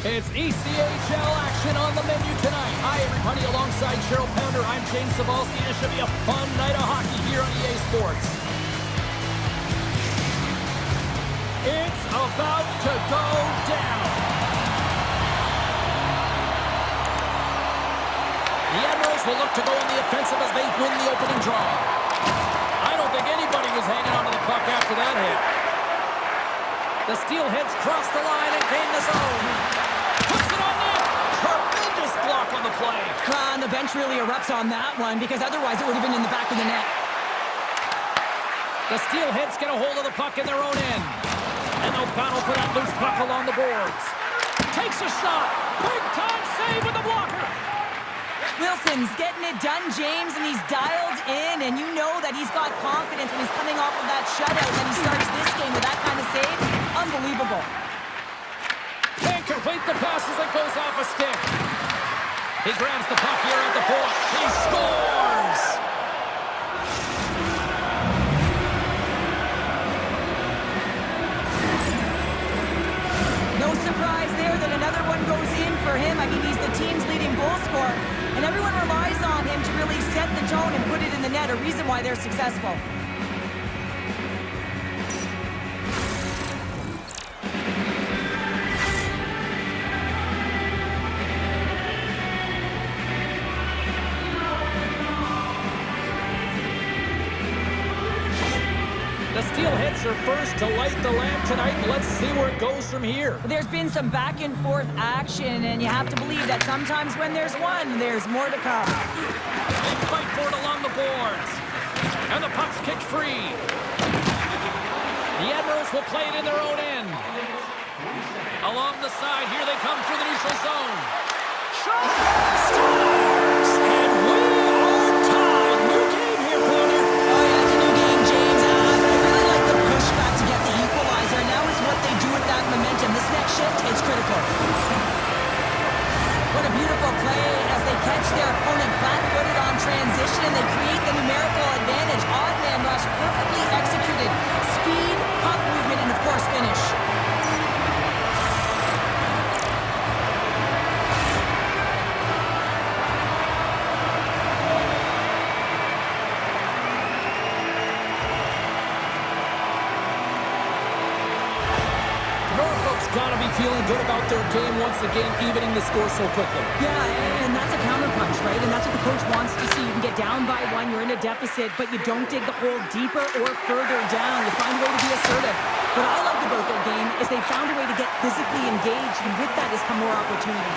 It's ECHL action on the menu tonight. Hi, everybody. Alongside Cheryl Pounder, I'm James Cebulski. This should be a fun night of hockey here on EA Sports. It's about to go down. The Admirals will look to go on the offensive as they win the opening draw. I don't think anybody was hanging on to the puck after that hit. The Steelheads cross the line and gain the zone. Puts it on net. Tremendous block on the play. And the bench really erupts on that one because otherwise it would have been in the back of the net. The Steelheads get a hold of the puck in their own end. And they'll battle for that loose puck along the boards. Takes a shot. Big time save with the blocker. Wilson's getting it done, James, and he's dialed in, and you know that he's got confidence when he's coming off of that shutout, and he starts this game with that kind of save. Unbelievable. Can't complete the pass as it goes off a stick. He grabs the puck here at the point. He scores! No surprise there that another one goes in for him. I mean, he's the team's leading goal scorer, and everyone relies on him to really set the tone and put it in the net, a reason why they're successful. The Steelheads are first to light the lamp tonight. Let's see where it goes from here. There's been some back and forth action, and you have to believe that sometimes when there's one, there's more to come. They fight for it along the boards. And the puck's kicked free. The Admirals will play it in their own end. Along the side, here they come through the neutral zone. Shot! Scores! And we are tied. New game here, Pounder. Oh, yeah, it's a new game, James. I really like the pushback to get the equalizer. Now is what they do with that momentum. This next shift, it's critical. What a beautiful play as they catch their opponent flat-footed on transition, and they create the numerical advantage. Odd man rush, perfectly executed. Speed, puck movement, and of course, finish. Gotta be feeling good about their game once again, evening the score so quickly. Yeah, and that's a counterpunch, right? And that's what the coach wants to see. You can get down by one, you're in a deficit, but you don't dig the hole deeper or further down. You find a way to be assertive. What I loved about their game is they found a way to get physically engaged, and with that has come more opportunity.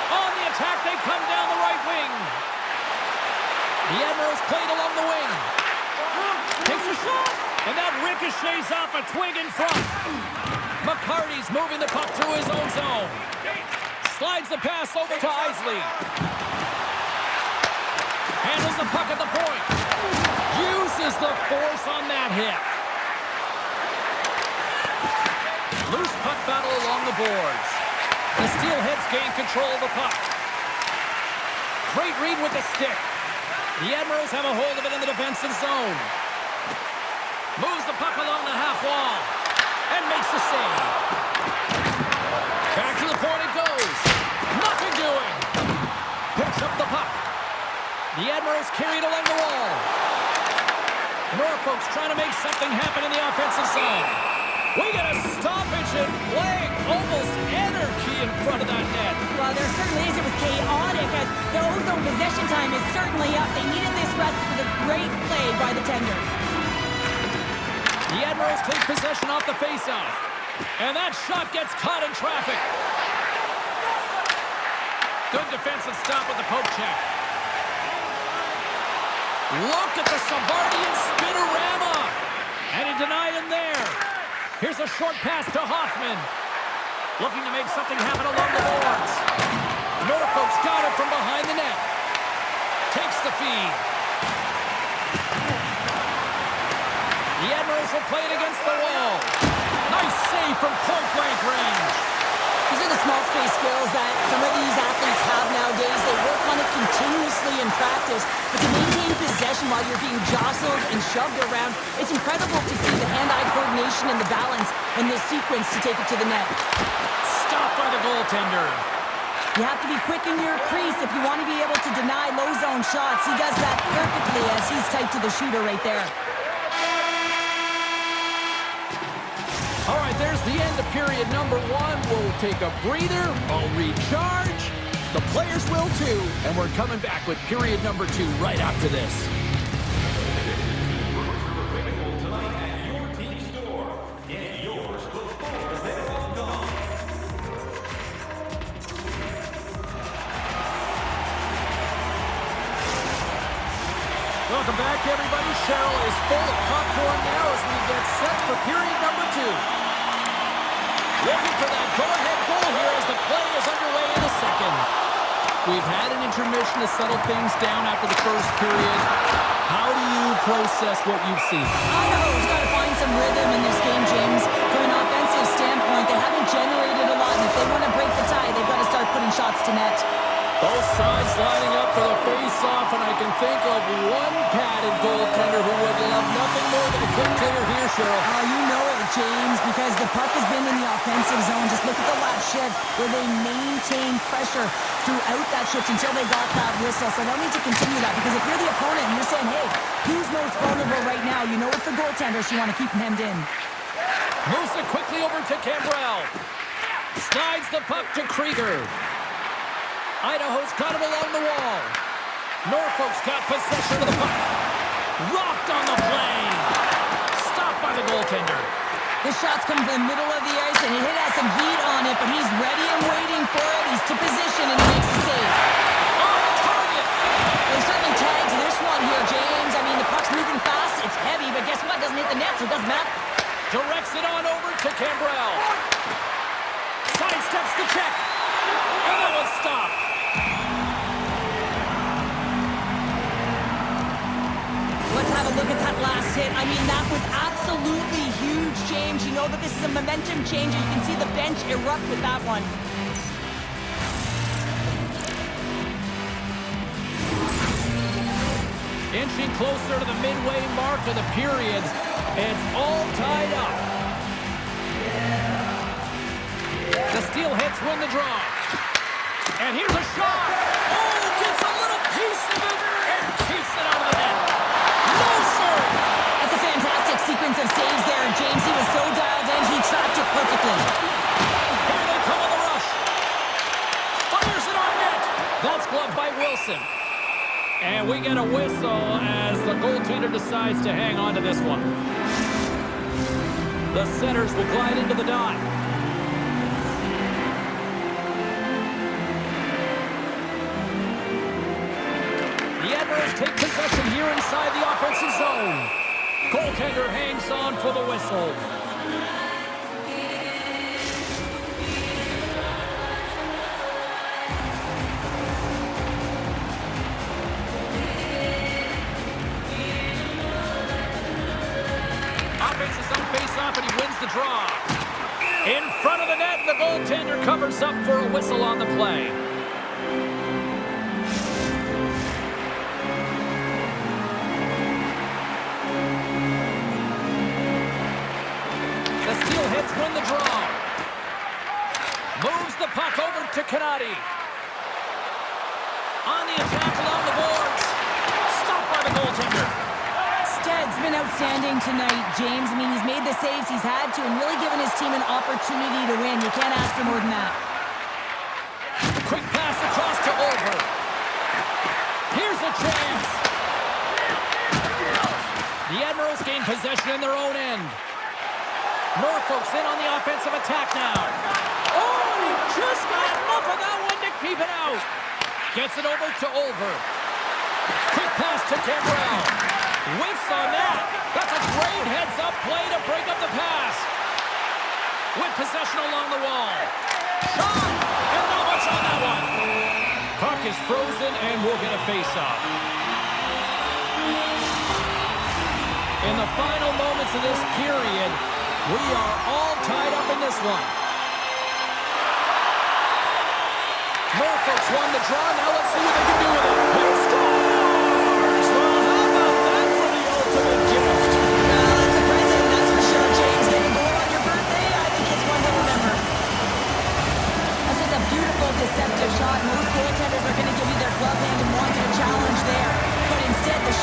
On the attack, they come down the right wing. The Admirals played along the wing. Takes a shot, and that ricochets off a twig in front. McCarty's moving the puck through his own zone. Slides the pass over to Isley. Handles the puck at the point. Uses the force on that hit. Loose puck battle along the boards. The Steelheads gain control of the puck. Great read with the stick. The Admirals have a hold of it in the defensive zone. Moves the puck along the half wall. And makes the save. Back to the point it goes. Nothing doing. Picks up the puck. The Admirals carry it along the wall. Norfolk's trying to make something happen in the offensive zone. We got a stoppage in play. Almost anarchy in front of that net. Well, there certainly is. It was chaotic as the ozone possession time is certainly up. They needed this rest for the great play by the tender. The Admirals take possession off the faceoff. And that shot gets caught in traffic. Good defensive stop with the poke check. Look at the Savardian spinorama. And he denied him there. Here's a short pass to Hoffman. Looking to make something happen along the boards. Norfolk's got it from behind the net. Takes the feed. The Admirals will play it against the wall. Nice save from point-blank range. These are the small space skills that some of these athletes have nowadays. They work on it continuously in practice. But to maintain possession while you're being jostled and shoved around, it's incredible to see the hand-eye coordination and the balance in this sequence to take it to the net. Stopped by goaltender. You have to be quick in your crease if you want to be able to deny low zone shots. He does that perfectly as he's tight to the shooter right there. All right, there's the end of period number 1. We'll take a breather. I'll recharge. The players will too. And we're coming back with period number 2 right after this. Welcome back, everybody. Cheryl is full of popcorn now as we get set for period number 2. Looking for that go-ahead goal here as the play is underway in the second. We've had an intermission to settle things down after the first period. How do you process what you've seen? Idaho's got to find some rhythm in this game, James. From an offensive standpoint, they haven't generated a lot, and if they want to break the tie, they've got to start putting shots to net. Both sides lining up for the face-off, and I can think of one padded goaltender who would love nothing more than a quick clear here, Cheryl. Oh, you know it, James, because the puck has been in the offensive zone. Just look at the last shift where they maintained pressure throughout that shift until they got that whistle. So they'll need to continue that, because if you're the opponent and you're saying, hey, who's most vulnerable right now? You know it's the goaltender, so you want to keep him hemmed in. Moves it quickly over to Cambrell. Slides the puck to Krieger. Idaho's got him along the wall. Norfolk's got possession of the puck. Rocked on the play. Stopped by the goaltender. The shots come from the middle of the ice, and he has some heat on it, but he's ready and waiting for it. He's to position, and he makes the save. On target. They certainly tagged this one here, James. I mean, the puck's moving fast. It's heavy, but guess what? It doesn't hit the net, so it doesn't matter. Directs it on over to Cambrell. Sidesteps the check. And that was stopped. Let's have a look at that last hit. I mean, that was absolutely huge, James. You know that this is a momentum changer. You can see the bench erupt with that one. Inching closer to the midway mark of the period. It's all tied up. The Steelheads win the draw. And here's a shot. Oh, gets a little piece of it and keeps it out of the net. No, sir. That's a fantastic sequence of saves there, James. He was so dialed in, he tracked it perfectly. Here they come on the rush. Fires it on net. That's gloved by Wilson. And we get a whistle as the goaltender decides to hang on to this one. The Setters will glide into the dot. The Admirals take possession here inside the offensive zone. Goaltender hangs on for the whistle. Offense is on face-off and he wins the draw. In front of the net, the goaltender covers up for a whistle on the play. The Steelheads win the draw. Moves the puck over to Canati. On the attack along the boards. Stopped by the goaltender. Stead's been outstanding tonight, James. I mean, he's made the saves he's had to and really given his team an opportunity to win. You can't ask for more than that. Quick pass across to Over. Here's a chance. The Admirals gain possession in their own end. Norfolk's in on the offensive attack now. Oh, he just got enough of that one to keep it out. Gets it over to Over. Quick pass to Cambrell. Whiffs on that. That's a great heads-up play to break up the pass. With possession along the wall. Shot! And not much on that one. Puck is frozen and we'll get a face-off. In the final moments of this period, we are all tied up in this one. Norfolk's won the draw. Now let's see what they can do with it. He scores! Well, how about that for the ultimate gift? That's a present, that's for sure, James. Getting a goal on your birthday, I think it's one to remember. As a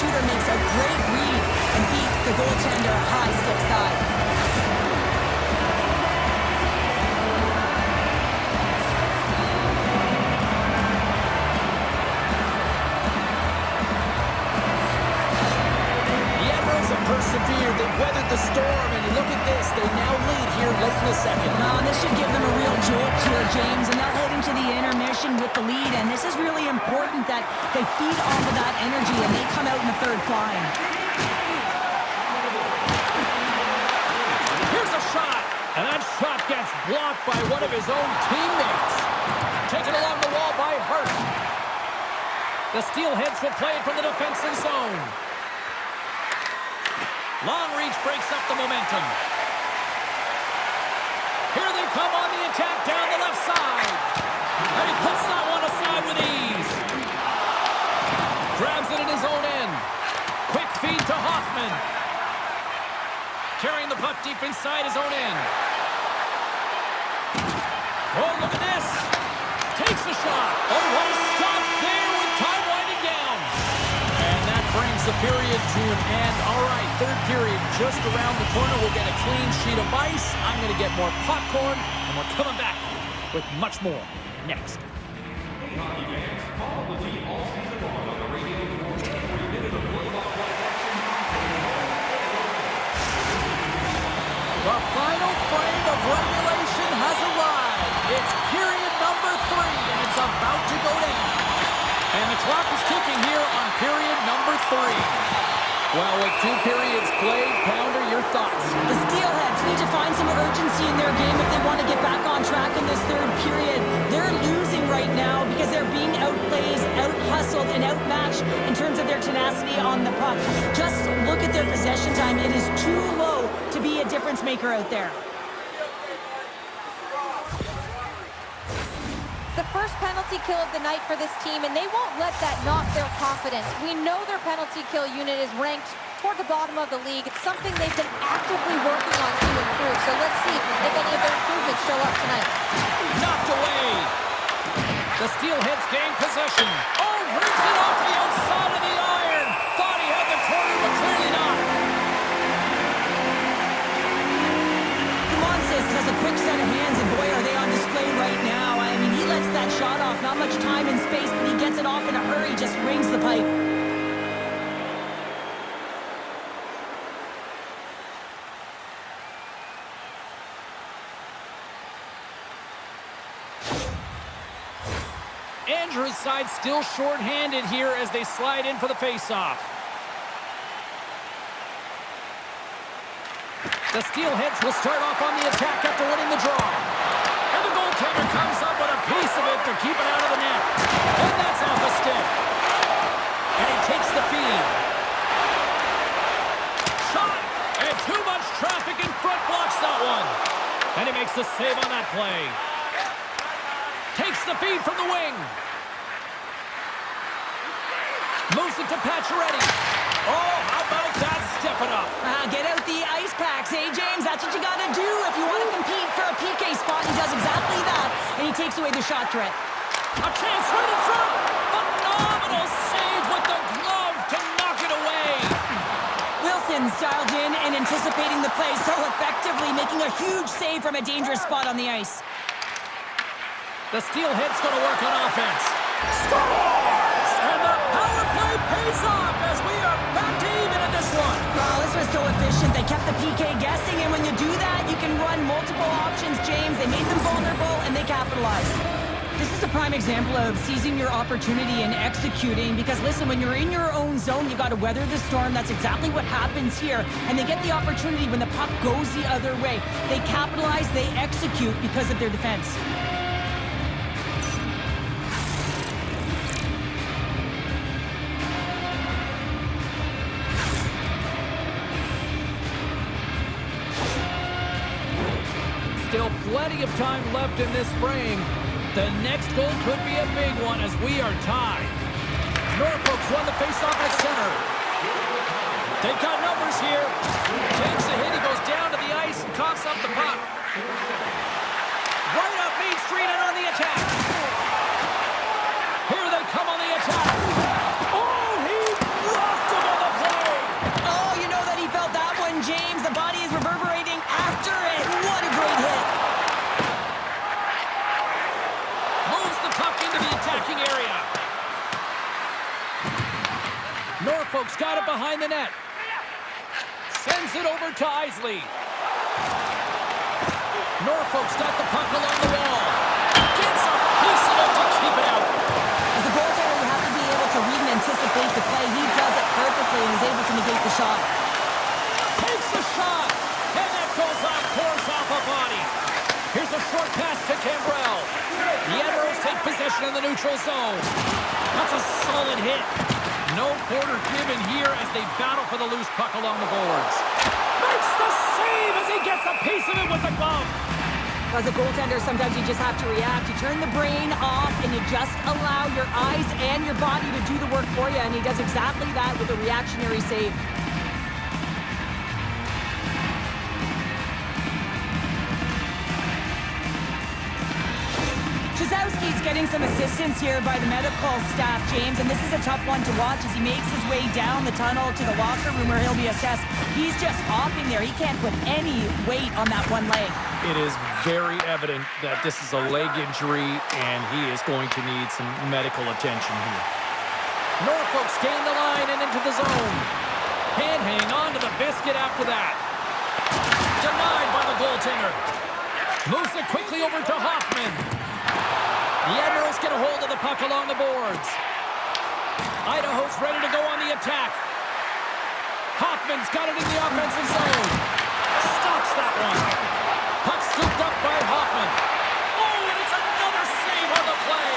shooter makes a great read and beats the goaltender high stick side. Persevered, they weathered the storm, and look at this, they now lead here late in the second. This should give them a real jolt here, James, and they'll head into the intermission with the lead, and this is really important that they feed off of that energy and they come out in the third flying. Here's a shot, and that shot gets blocked by one of his own teammates. Taken along the wall by Harsch. The Steelheads will play it from the defensive zone. Long reach breaks up the momentum. Here they come on the attack down the left side. And he puts that one aside with ease. Grabs it in his own end. Quick feed to Hoffman. Carrying the puck deep inside his own end. Oh, look at this. Takes the shot. Oh, what a stop there with time winding down. And that brings the period to an end. All right, third period just around the corner. We'll get a clean sheet of ice. I'm going to get more popcorn, and we're coming back with much more next. The final frame of regulation has arrived. It's period number 3, and it's about to go down. And the clock is ticking here on period number 3. Well, with 2 periods played, Pounder, your thoughts? The Steelheads need to find some urgency in their game if they want to get back on track in this third period. They're losing right now because they're being outplayed, out-hustled, and outmatched in terms of their tenacity on the puck. Just look at their possession time. It is too low to be a difference maker out there. The first penalty kill of the night for this team, and they won't let that knock their confidence. We know their penalty kill unit is ranked toward the bottom of the league. It's something they've been actively working on to improve. So let's see if any of their improvements show up tonight. Knocked away. The Steelheads gain possession. Oh, rips it off the outside of the iron. Thought he had the corner, but clearly not. Monsis has a quick set of hands, and boy, are they on display right now. I mean, he lets that shot off. Not much time and space, but he gets it off in a hurry. Just rings the pipe. Andrew's side still short-handed here as they slide in for the face-off. The Steelheads will start off on the attack after winning the draw. And the goaltender comes up with a piece of it to keep it out of the net. And that's off a stick. And he takes the feed. Shot! And too much traffic in front blocks that one. And he makes the save on that play. Takes the feed from the wing. Moves it to Pacioretty. Oh, how about that stepping up? Get out the ice packs, hey, James? That's what you got to do if you want to compete for a PK spot. He does exactly that, and he takes away the shot threat. A chance right in front. Phenomenal save with the glove to knock it away. Wilson's dialed in and anticipating the play so effectively, making a huge save from a dangerous spot on the ice. The Steelheads going to work on offense. Scores! And the power play pays off as we are back to even in this one. Well, this was so efficient. They kept the PK guessing, and when you do that, you can run multiple options, James. They made them vulnerable, and they capitalized. This is a prime example of seizing your opportunity and executing, because listen, when you're in your own zone, you got to weather the storm. That's exactly what happens here, and they get the opportunity when the puck goes the other way. They capitalize, they execute because of their defense. Still plenty of time left in this frame. The next goal could be a big one as we are tied. Norfolk's won the faceoff at center. They've got numbers here. Takes a hit. He goes down to the ice and coughs up the puck. Right up Main Street and on the attack. Here they come on the attack. Oh, he rocked him Norfolk's got it behind the net. Sends it over to Isley. Norfolk's got the puck along the wall. Gets a piece of it to keep it out. As a goaltender, you have to be able to read and anticipate the play. He does it perfectly and is able to negate the shot. Takes the shot, and that goes off course off a body. Here's a short pass to Cambrell. The Admirals take possession in the neutral zone. That's a solid hit. No quarter given here as they battle for the loose puck along the boards. Makes the save as he gets a piece of it with the glove. As a goaltender, sometimes you just have to react. You turn the brain off and you just allow your eyes and your body to do the work for you, and he does exactly that with a reactionary save. He's getting some assistance here by the medical staff, James, and this is a tough one to watch as he makes his way down the tunnel to the locker room where he'll be assessed. He's just hopping there. He can't put any weight on that one leg. It is very evident that this is a leg injury, and he is going to need some medical attention here. Norfolk's gained the line and into the zone. Can't hang on to the biscuit after that. Denied by the goaltender. Moves it quickly over to Hoffman. The Admirals get a hold of the puck along the boards. Idaho's ready to go on the attack. Hoffman's got it in the offensive zone. Stops that one. Puck scooped up by Hoffman. Oh, and it's another save on the play.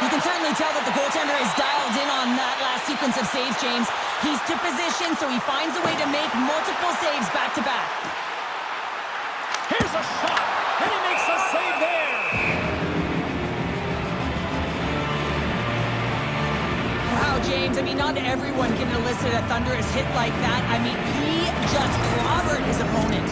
You can certainly tell that the goaltender is dialed in on that last sequence of saves, James. He's to position, so he finds a way to make multiple saves back-to-back. Here's a shot, and he makes a save there. Wow, James, I mean, not everyone can elicit a thunderous hit like that. I mean, he just clobbered his opponent.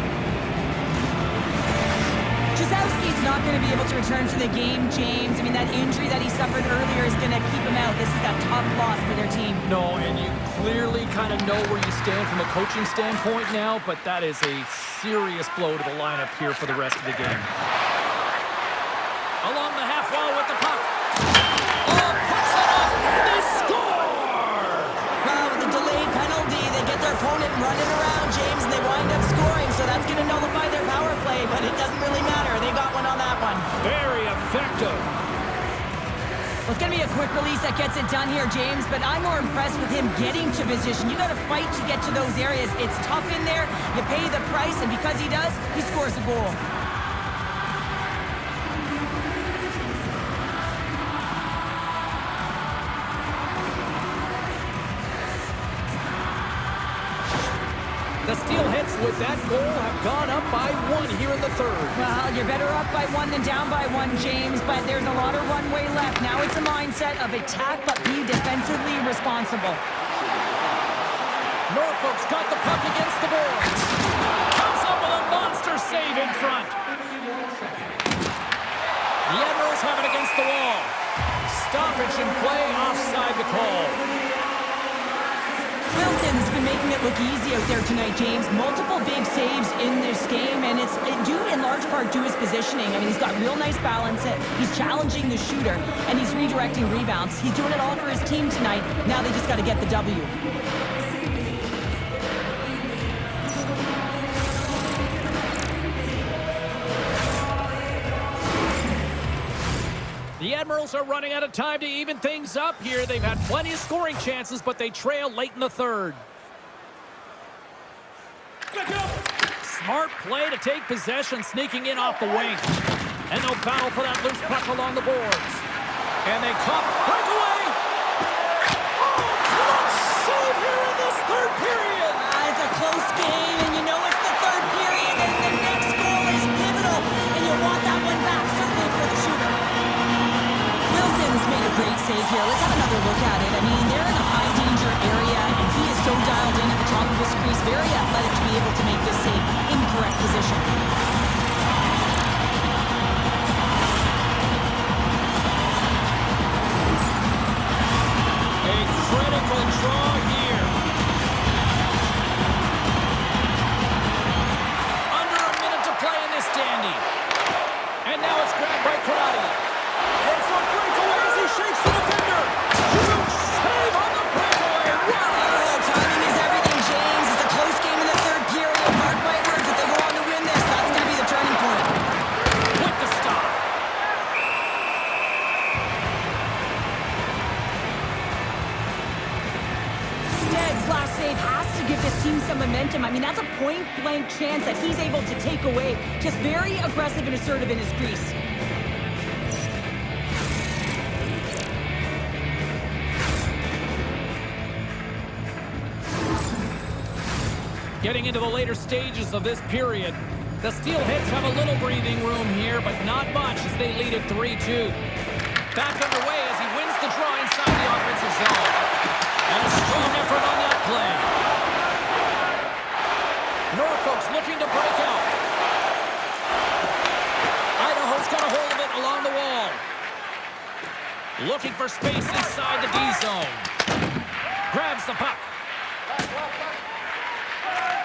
Jasowski's not going to be able to return to the game, James. I mean, that injury that he suffered earlier is going to keep him out. This is a tough loss for their team. No, and you clearly kind of know where you stand from a coaching standpoint now, but that is a serious blow to the lineup here for the rest of the game. Along the half wall with the puck. Opponent running around, James, and they wind up scoring, so that's going to nullify their power play, but it doesn't really matter. They got one on that one. Very effective. Well, it's going to be a quick release that gets it done here, James, but I'm more impressed with him getting to position. You got to fight to get to those areas. It's tough in there. You pay the price, and because he does, he scores a goal. The Steelheads, with that goal, have gone up by 1 here in the third. Well, you're better up by 1 than down by 1, James, but there's a lot of runway left. Now it's a mindset of attack, but be defensively responsible. Norfolk's got the puck against the boards. Comes up with a monster save in front. The Admirals have it against the wall. Stoppage in play, offside the call. Wilson's been making it look easy out there tonight, James. Multiple big saves in this game, and it's due in large part to his positioning. I mean, he's got real nice balance. He's challenging the shooter, and he's redirecting rebounds. He's doing it all for his team tonight. Now they just got to get the W. The Admirals are running out of time to even things up here. They've had plenty of scoring chances, but they trail late in the third. Smart play to take possession, sneaking in off the wing. And they'll battle for that loose puck along the boards. And they caught breakaway. Oh, clutch save here in this third period. It's a close game, and you know it's the third period, and the next goal is pivotal, and you want that one back, certainly for the shooter. Wilson's made a great save here. Let's have another look at it. I mean, they're in a high-danger area, and he is so dialed in at the top of his crease. Very athletic to be able to make this save in correct position. A critical draw here. Under a minute to play in this dandy. And now it's grabbed by Pacioretty. It's a breakaway as he shakes the defender. Huge save on the breakaway. What team some momentum. I mean, that's a point-blank chance that he's able to take away. Just very aggressive and assertive in his crease. Getting into the later stages of this period, the Steelheads have a little breathing room here, but not much as they lead it 3-2. Back underway as he wins the draw inside the offensive zone. And a strong effort on that play. Norfolk's looking to break out. Idaho's got a hold of it along the wall. Looking for space inside the D zone. Grabs the puck.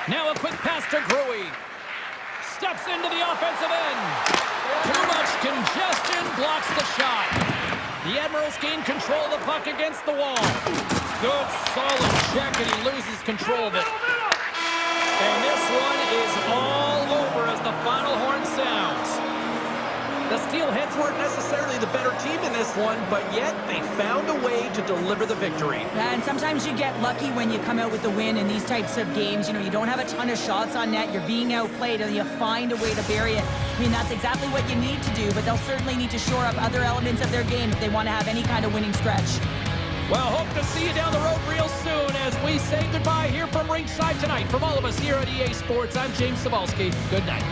Now a quick pass to Grewe. Steps into the offensive end. Too much congestion blocks the shot. The Admirals gain control of the puck against the wall. Good, solid check, and he loses control of it. And this one is all over as the final horn sounds. The Steelheads weren't necessarily the better team in this one, but yet they found a way to deliver the victory. Yeah, and sometimes you get lucky when you come out with the win in these types of games. You know, you don't have a ton of shots on net, you're being outplayed, and you find a way to bury it. I mean, that's exactly what you need to do, but they'll certainly need to shore up other elements of their game if they want to have any kind of winning stretch. Well, hope to see you down the road real soon as we say goodbye here from ringside tonight. From all of us here at EA Sports, I'm James Cebulski. Good night.